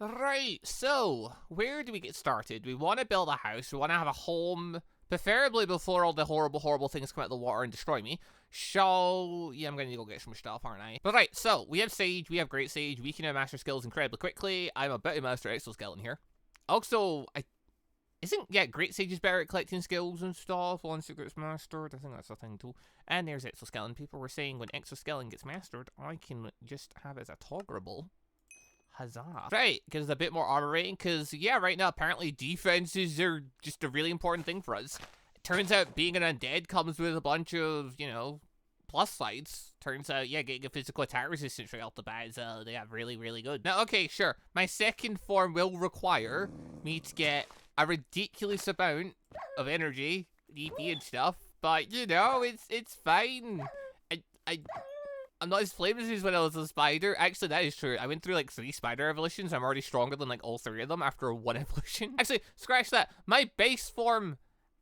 Right, so, where do we get started? We want to build a house, we want to have a home, preferably before all the horrible, horrible things come out of the water and destroy me. So, yeah, I'm going to go get some stuff, aren't I? But right, so, we have Sage, we have Great Sage, we can now master skills incredibly quickly. I'm about to master Exoskeleton here. Also, Great Sage is better at collecting skills and stuff once it gets mastered. I think that's a thing too. And there's Exoskeleton. People were saying when Exoskeleton gets mastered, I can just have it as a toggerable. Huzzah. Right, because it's a bit more armor rating, because, yeah, right now, apparently defenses are just a really important thing for us. It turns out being an undead comes with a bunch of, you know, plus sides. Turns out, yeah, getting a physical attack resistance right off the bat is, they have really, really good. Now, okay, sure, my second form will require me to get a ridiculous amount of energy, EP and stuff, but, you know, it's fine. I'm not as flameless as when I was a spider. Actually, that is true. I went through like 3 spider evolutions. I'm already stronger than like all 3 of them after 1 evolution. Actually, scratch that. My base form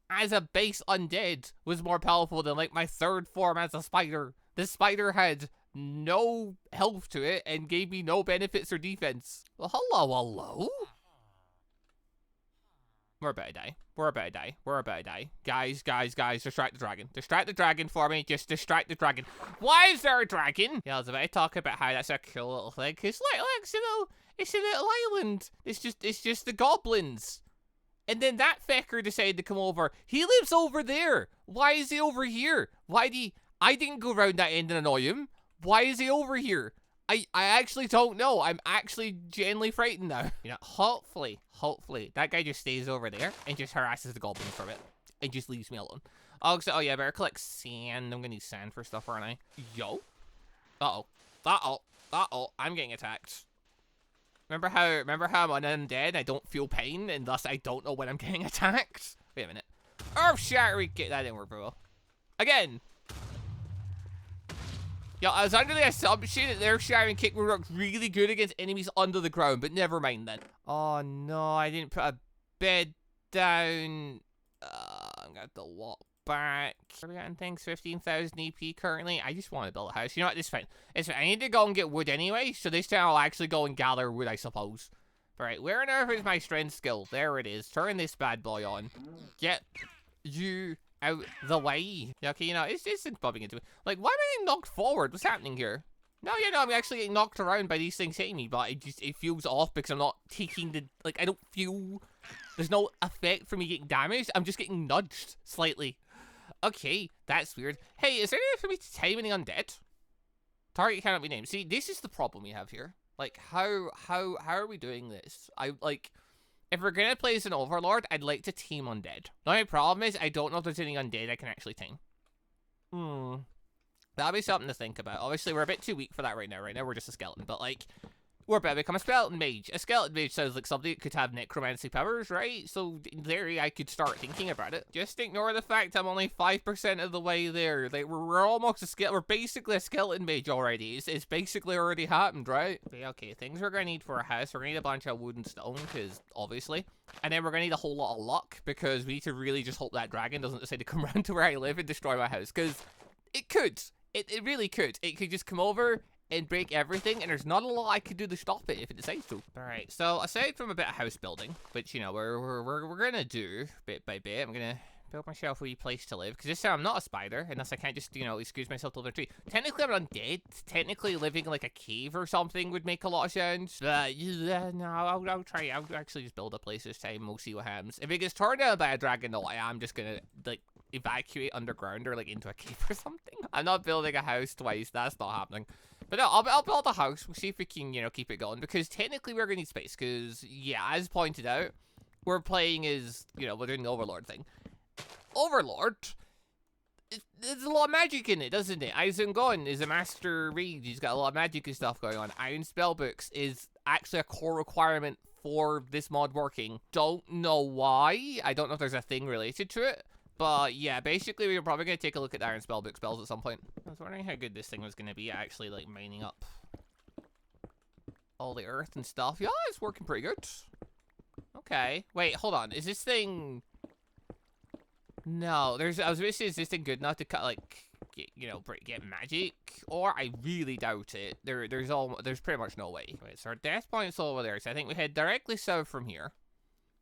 as a base undead was more powerful than like my 3rd form as a spider. The spider had no health to it and gave me no benefits or defense. Well, hello. We're about to die. We're about to die. We're about to die. Guys, distract the dragon. Distract the dragon for me. Just distract the dragon. Why is there a dragon? Yeah, I was about to talk about how that's a cool little thing. It's like, it's a little island. It's just the goblins. And then that fecker decided to come over. He lives over there. Why is he over here? I didn't go around that end and annoy him. Why is he over here? I actually don't know. I'm actually genuinely frightened now. You know, hopefully, that guy just stays over there and just harasses the goblins for a bit. And just leaves me alone. Oh yeah, I better collect sand. I'm gonna need sand for stuff, aren't I? Yo. Uh-oh, I'm getting attacked. Remember how I'm undead, I don't feel pain, and thus I don't know when I'm getting attacked? Wait a minute. Earth Shatter, get that didn't work, bro. Again. Yo, I was under the assumption that their Sharing Kick would work really good against enemies under the ground, but never mind then. Oh no, I didn't put a bed down. I'm gonna have to walk back. Are we getting things? 15,000 EP currently. I just want to build a house. You know what? It's fine. It's fine. I need to go and get wood anyway, so this time I'll actually go and gather wood, I suppose. Alright, where on earth is my strength skill? There it is. Turn this bad boy on. Get you out the way. Yeah, okay, you know, it's bumping into it. Like, why am I getting knocked forward? What's happening here? No, you know, I'm actually getting knocked around by these things hitting me, but it feels off because I'm not taking the, like, I don't feel, there's no effect for me getting damaged. I'm just getting nudged slightly. Okay, that's weird. Hey, is there any way for me to tame any undead? Target cannot be named. See, this is the problem we have here. Like, how are we doing this? If we're gonna play as an Overlord, I'd like to tame undead. The only problem is, I don't know if there's any undead I can actually tame. That'll be something to think about. Obviously, we're a bit too weak for that right now. Right now, we're just a skeleton. But, like, we're about to become a skeleton mage. A skeleton mage sounds like something that could have necromancy powers, right? So, in theory, I could start thinking about it. Just ignore the fact I'm only 5% of the way there. Like, we're almost a skeleton. We're basically a skeleton mage already. It's basically already happened, right? Okay, things we're gonna need for a house. We're gonna need a bunch of wood and stone, because, obviously. And then we're gonna need a whole lot of luck, because we need to really just hope that dragon doesn't decide to come around to where I live and destroy my house, because it could. It really could. It could just come over and break everything, and there's not a lot I could do to stop it if it decides to. Alright, so aside from a bit of house building, which, you know, we're gonna do bit by bit, I'm gonna build myself a wee place to live, because this time I'm not a spider, unless I can't just, you know, excuse myself to live in a tree. Technically, I'm undead. Technically, living in, like, a cave or something would make a lot of sense. But, yeah, no, I'll try. I'll actually just build a place this time. We'll see what happens. If it gets turned out by a dragon, though, I am just gonna, like, evacuate underground or, like, into a cave or something. I'm not building a house twice. That's not happening. But no, I'll build a house. We'll see if we can, you know, keep it going. Because technically, we're gonna need space. Because, yeah, as pointed out, we're playing as, you know, we're doing the Overlord thing. Overlord, there's a lot of magic in it, doesn't it? Aizengon is a master read. He's got a lot of magic and stuff going on. Iron Spellbooks is actually a core requirement for this mod working. Don't know why. I don't know if there's a thing related to it. But yeah, basically we're probably going to take a look at the Iron Spellbook spells at some point. I was wondering how good this thing was going to be at actually, like, mining up all the earth and stuff. Yeah, it's working pretty good. Okay. Wait, hold on. Is this thing... No, I was going to say, is this thing good enough to cut, like, get magic, or I really doubt it. There's pretty much no way. Wait, so our death point's over there, so I think we head directly south from here,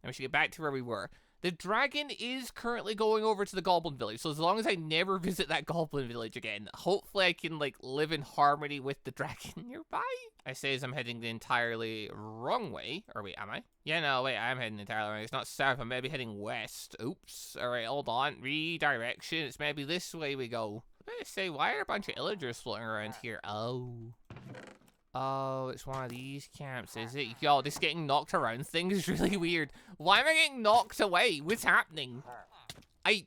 and we should get back to where we were. The dragon is currently going over to the goblin village, so as long as I never visit that goblin village again, hopefully I can, like, live in harmony with the dragon nearby. I say as I'm heading the entirely wrong way. Or wait, am I? Yeah, no, wait, I'm heading entirely wrong. It's not south, I'm maybe heading west. Oops. Alright, hold on. Redirection. It's maybe this way we go. Let's say, why are a bunch of illagers floating around here? Oh, it's one of these camps, is it? Yo, this getting knocked around thing is really weird. Why am I getting knocked away? What's happening? Did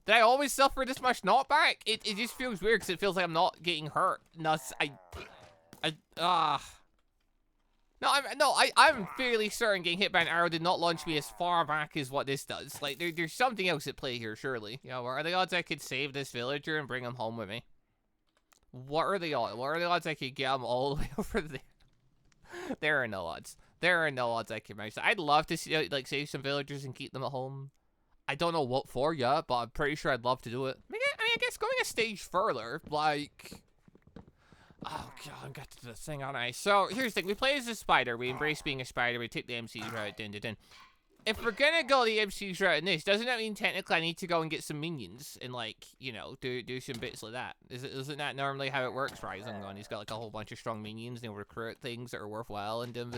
I always suffer this much knockback? It just feels weird because it feels like I'm not getting hurt. No, I'm fairly certain getting hit by an arrow did not launch me as far back as what this does. Like, there's something else at play here, surely. Yo, what are the odds I could save this villager and bring him home with me? What are the odds? What are the odds I could get them all the way over there? There are no odds. There are no odds I can manage that. I'd love to see, like, save some villagers and keep them at home. I don't know what for yet, but I'm pretty sure I'd love to do it. I guess going a stage further, like... Oh, God, I'm got to do the thing, aren't I? So, here's the thing. We play as a spider. We embrace being a spider. We take the MC's route. If we're gonna go the MC's route in this, doesn't that mean technically I need to go and get some minions and, like, you know, do some bits like that? Isn't that normally how it works, right? He's got, like, a whole bunch of strong minions and he'll recruit things that are worthwhile and dim.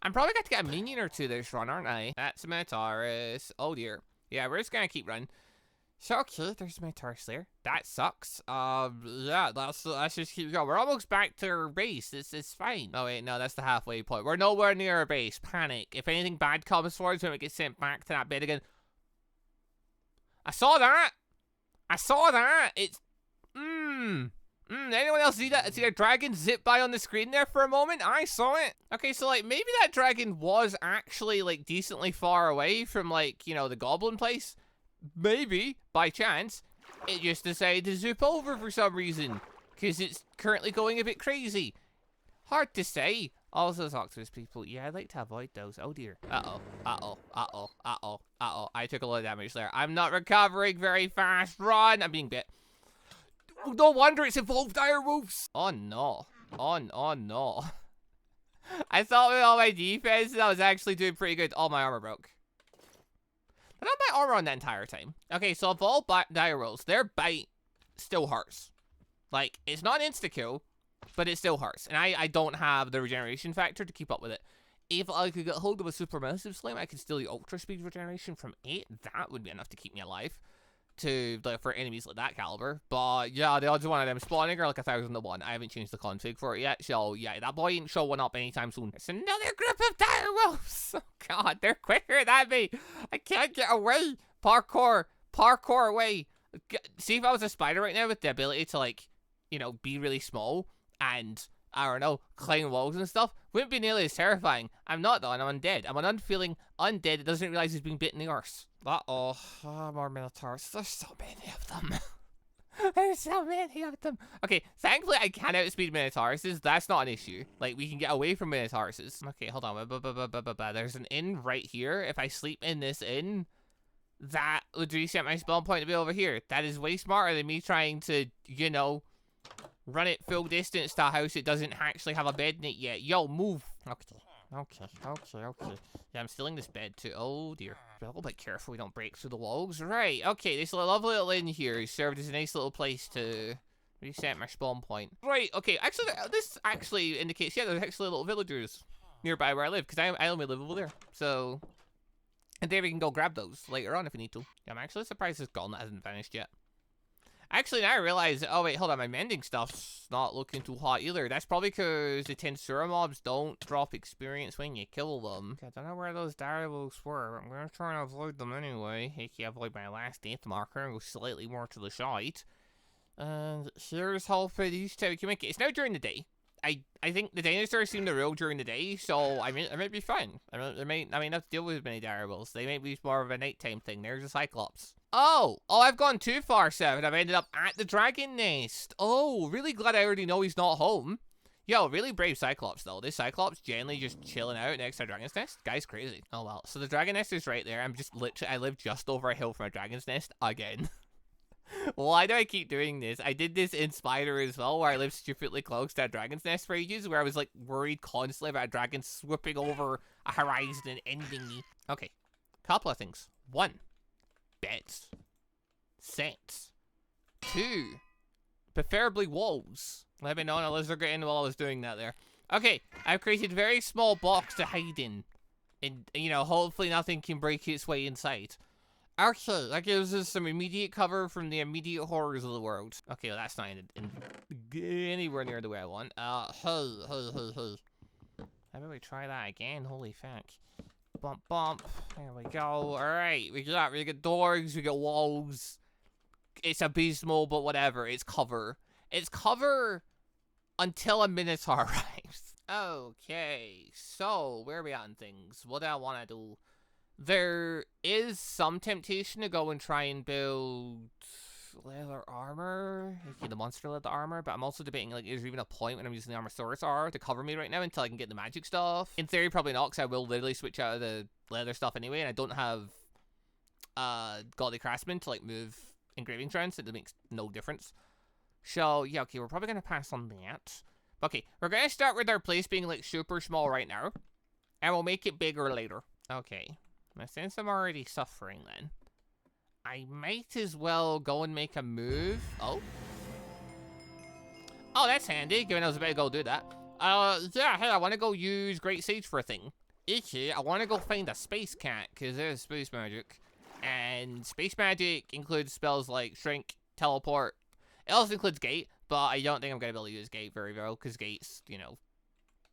I'm probably got to get a minion or two this run, aren't I? That's a Minotaurus. Oh, dear. Yeah, we're just gonna keep running. So, okay, there's a Minotaurus there. That sucks. Yeah, let's just keep going. We're almost back to our base. It's fine. Oh, wait, no, that's the halfway point. We're nowhere near our base. Panic. If anything bad comes for us, when we get sent back to that bit again. I saw that. It's, anyone else see that? See a dragon zip by on the screen there for a moment? I saw it. Okay, so, like, maybe that dragon was actually, like, decently far away from, like, you know, the goblin place. Maybe, by chance, it just decided to zoop over for some reason. Because it's currently going a bit crazy. Hard to say. Also, talk to his people. Yeah, I'd like to avoid those. Oh, dear. Uh-oh. I took a lot of damage there. I'm not recovering very fast. Run. I'm being bit. No wonder it's evolved dire wolves. Oh, no. Oh, no. I thought with all my defense, I was actually doing pretty good. All my armor broke. I had my armor on that entire time. Okay, so evolved dire wolves. Their bite still hurts. Like, it's not an insta-kill, but it still hurts. And I don't have the regeneration factor to keep up with it. If I could get hold of a supermassive slime, I could still do ultra speed regeneration from 8. That would be enough to keep me alive. For enemies like that caliber. But yeah, the odds of one of them spawning are like 1,000 to 1. I haven't changed the config for it yet, so yeah, that boy ain't showing up anytime soon. It's another group of dire wolves. Oh God, they're quicker than me. I can't get away. Parkour away. See, if I was a spider right now with the ability to, like, you know, be really small and, I don't know, climb walls and stuff, wouldn't be nearly as terrifying. I'm not though, and I'm undead. I'm an unfeeling undead that doesn't realize he's being bitten in the arse. Uh-oh. More Minotaurs. There's so many of them. There's so many of them. Okay, thankfully I can outspeed Minotauruses. That's not an issue. Like, we can get away from Minotauruses. Okay, hold on. There's an inn right here. If I sleep in this inn, that would reset my spawn point to be over here. That is way smarter than me trying to, you know, run it full distance to a house that doesn't actually have a bed in it yet. Yo, move. Okay. Yeah, I'm stealing this bed too. Oh dear. Be a little bit careful we don't break through the walls. Right, okay, this lovely little inn here served as a nice little place to reset my spawn point. Right, okay, actually, this actually indicates, yeah, there's actually little villagers nearby where I live, because I only live over there. So, and there we can go grab those later on if we need to. Yeah, I'm actually surprised this gauntlet hasn't vanished yet. Actually, now I realize, oh wait, hold on, my mending stuff's not looking too hot either. That's probably because the Tensura mobs don't drop experience when you kill them. I don't know where those dire wolves were, but I'm gonna try and avoid them anyway. aka avoid my last death marker and go slightly more to the side. And here's how for these two can make it. It's now during the day. I think the dinosaurs seem to rule during the day, so I might be fine. I might not have to deal with many dire wolves. They might be more of a nighttime thing. There's a Cyclops. Oh, I've gone too far south and I've ended up at the dragon nest. Oh, really glad I already know he's not home. Yo, really brave Cyclops though. This Cyclops generally just chilling out next to a dragon's nest. Guy's crazy. Oh well, so the dragon nest is right there. I live just over a hill from a dragon's nest again. Why do I keep doing this? I did this in Spider as well, where I lived stupidly close to a dragon's nest for ages, where I was like worried constantly about a dragon swooping over a horizon and ending me. Okay, couple of things. 1, beds. Sets. 2, preferably walls. Let me know on a lizard get in while I was doing that there. Okay, I've created a very small box to hide in. And, you know, hopefully nothing can break its way inside. Okay, that gives us some immediate cover from the immediate horrors of the world. Okay, well, that's not anywhere near the way I want. How about we try that again? Holy fuck. Bump, bump. There we go. Alright, we got doors, we got walls. It's abysmal, but whatever. It's cover. It's cover until a Minotaur arrives. Okay, so where are we at on things? What do I want to do? There is some temptation to go and try and build leather armor. Okay, the monster leather armor, but I'm also debating, like, is there even a point when I'm using the Armosaurus R to cover me right now until I can get the magic stuff? In theory, probably not, because I will literally switch out of the leather stuff anyway, and I don't have Godly Craftsman to, like, move engraving trends, so it makes no difference. So, yeah, okay, we're probably going to pass on that. Okay, we're going to start with our place being, like, super small right now, and we'll make it bigger later. Okay. Since I'm already suffering then, I might as well go and make a move. Oh, that's handy, given I was about to go do that. Yeah, hey, I want to go use Great Sage for a thing. Okay, I want to go find a space cat, because there's space magic. And space magic includes spells like Shrink, Teleport. It also includes Gate, but I don't think I'm going to be able to use Gate very well, because Gate's, you know,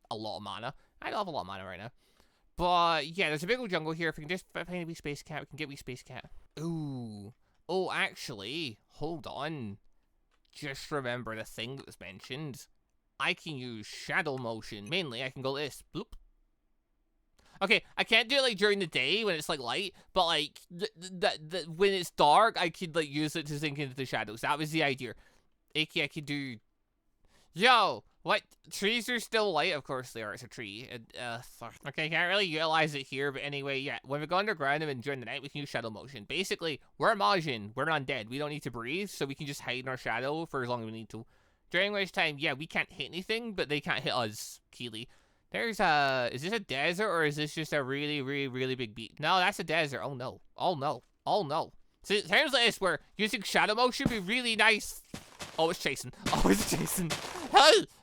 a lot of mana. I don't have a lot of mana right now. But, yeah, there's a big old jungle here. If we can just find a wee space cat, we can get wee space cat. Ooh. Oh, actually, hold on. Just remember the thing that was mentioned. I can use shadow motion. Mainly, I can go this. Bloop. Okay, I can't do it, like, during the day when it's, like, light. But, like, when it's dark, I could, like, use it to sink into the shadows. That was the idea. AK, I could do... Yo! What? Trees are still light? Of course they are. It's a tree. Okay, can't really utilize it here, but anyway, yeah. When we go underground and during the night, we can use shadow motion. Basically, we're Majin. We're undead. We don't need to breathe, so we can just hide in our shadow for as long as we need to. During which time, yeah, we can't hit anything, but they can't hit us, Keely. There's is this a desert, or is this just a really, really, really big beach? No, that's a desert. Oh, no. Oh, no. Oh, no. So it sounds like this, where using shadow motion would be really nice. Oh, it's chasing. Oh, it's chasing.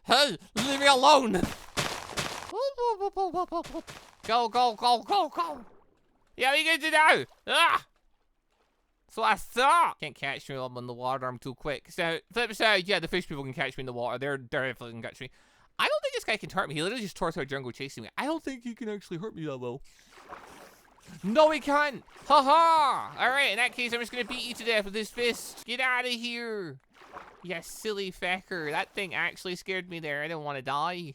Hey, leave me alone. Go, go, go, go, go. Yeah, what are you going to do now? Ah! So I thought. Can't catch me when I'm in the water. I'm too quick. So, flip side, yeah, the fish people can catch me in the water. They're definitely can catch me. I don't think this guy can hurt me. He literally just tore through a jungle chasing me. I don't think he can actually hurt me that well. No, he can't. Ha-ha. All right, in that case, I'm just going to beat you to death with this fist. Get out of here. You silly fecker. That thing actually scared me there. I didn't want to die.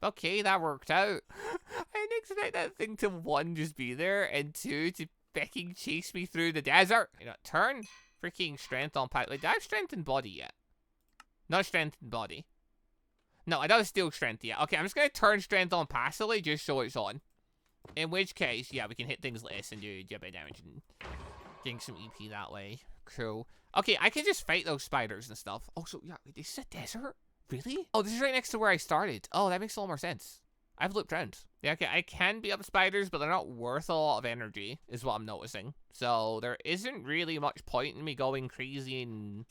Okay, that worked out. I didn't expect that thing to, 1, just be there, and 2, to fucking chase me through the desert. You know, turn freaking strength on pack. Like, do I have strength in body yet? Not strength in body. No, I don't have steel strength yet. Okay, I'm just going to turn strength on passively just so it's on. In which case, yeah, we can hit things like this and do a bit of damage and getting some EP that way. Cool. Okay, I can just fight those spiders and stuff. Oh, so, yeah, this is a desert? Really? Oh, this is right next to where I started. Oh, that makes a lot more sense. I've looked around. Yeah, okay, I can beat up spiders, but they're not worth a lot of energy, is what I'm noticing. So, there isn't really much point in me going crazy and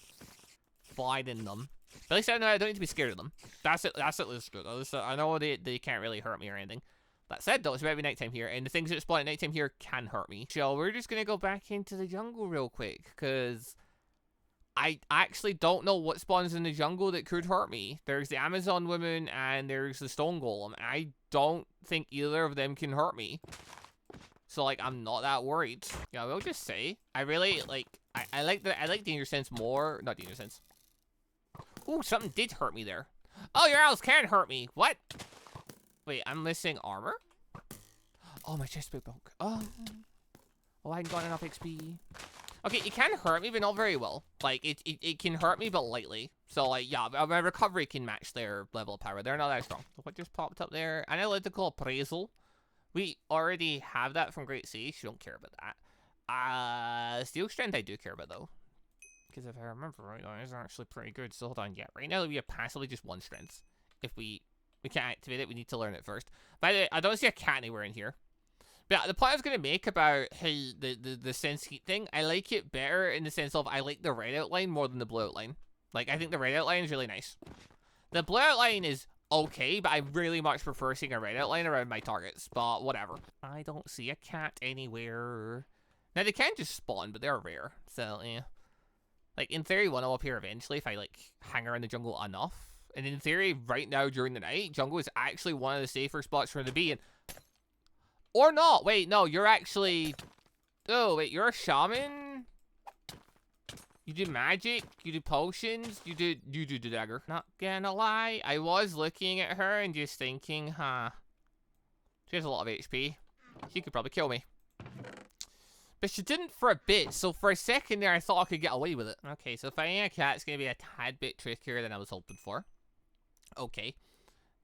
fighting them. But at least I know I don't need to be scared of them. That's it. That's at least good. I know they can't really hurt me or anything. That said, though, it's about to be nighttime here, and the things that spawn at nighttime here can hurt me. So we're just going to go back into the jungle real quick, because I actually don't know what spawns in the jungle that could hurt me. There's the Amazon woman, and there's the stone golem. I don't think either of them can hurt me. So, like, I'm not that worried. Yeah, I will just say, I really, like, I like Danger Sense more. Not Danger Sense. Ooh, something did hurt me there. Oh, your arrows can hurt me. What? Wait, I'm missing armor? Oh, my chest broke. Oh, I haven't got enough XP. Okay, it can hurt me, but not very well. Like, it can hurt me, but lightly. So, like, yeah, my recovery can match their level of power. They're not that strong. What just popped up there? Analytical appraisal. We already have that from Great Sage. You don't care about that. Steel strength I do care about, though. Because if I remember right, that is actually pretty good. So hold on, yeah. Right now we have passively just 1 strength. If we can't activate it, we need to learn it first. By the way, I don't see a cat anywhere in here. But yeah, the point I was going to make about hey, the sense heat thing, I like it better in the sense of I like the red outline more than the blue outline. Like, I think the red outline is really nice. The blue outline is okay, but I really much prefer seeing a red outline around my targets. But whatever. I don't see a cat anywhere. Now, they can just spawn, but they're rare. So, yeah. Like, in theory, one will appear eventually if I, like, hang around the jungle enough. And in theory, right now during the night, jungle is actually one of the safer spots for them to be in. Or not. Wait, no, you're actually... Oh, wait, you're a shaman? You do magic? You do potions? You do the dagger. Not gonna lie, I was looking at her and just thinking, huh. She has a lot of HP. She could probably kill me. But she didn't for a bit, so for a second there I thought I could get away with it. Okay, so finding a cat's gonna be a tad bit trickier than I was hoping for. Okay.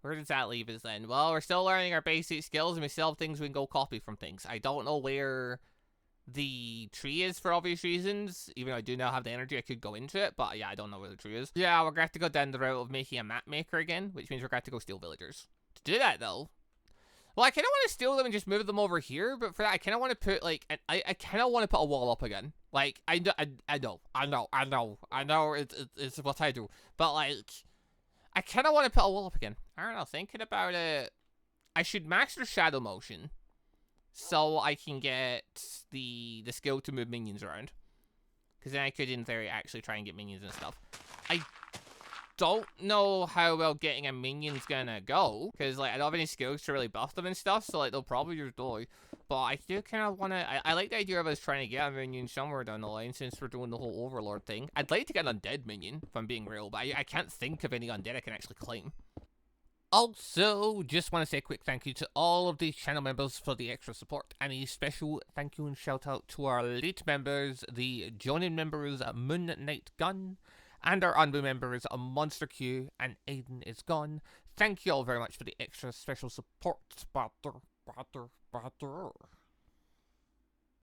Where does that leave us then? Well, we're still learning our basic skills and we still have things we can go copy from things. I don't know where the tree is for obvious reasons. Even though I do now have the energy, I could go into it. But yeah, I don't know where the tree is. Yeah, we're going to have to go down the route of making a map maker again, which means we're going to have to go steal villagers. To do that though, well, I kind of want to steal them and just move them over here. But for that, I kind of want to put like, I kind of want to put a wall up again. Like, I know, it's what I do. But like... I kind of want to put a wall up again. I don't know, thinking about it, I should master shadow motion so I can get the skill to move minions around. Because then I could, in theory, actually try and get minions and stuff. I don't know how well getting a minion's gonna go. Because, like, I don't have any skills to really buff them and stuff, so, like, they'll probably just die. But I do kind of want to... I like the idea of us trying to get a minion somewhere down the line since we're doing the whole Overlord thing. I'd like to get an undead minion, if I'm being real, but I can't think of any undead I can actually claim. Also, just want to say a quick thank you to all of these channel members for the extra support. And a special thank you and shout out to our late members, the joining members Moon Knight Gun, and our unbu members Monster Q and Aiden is Gone. Thank you all very much for the extra special support. Butter.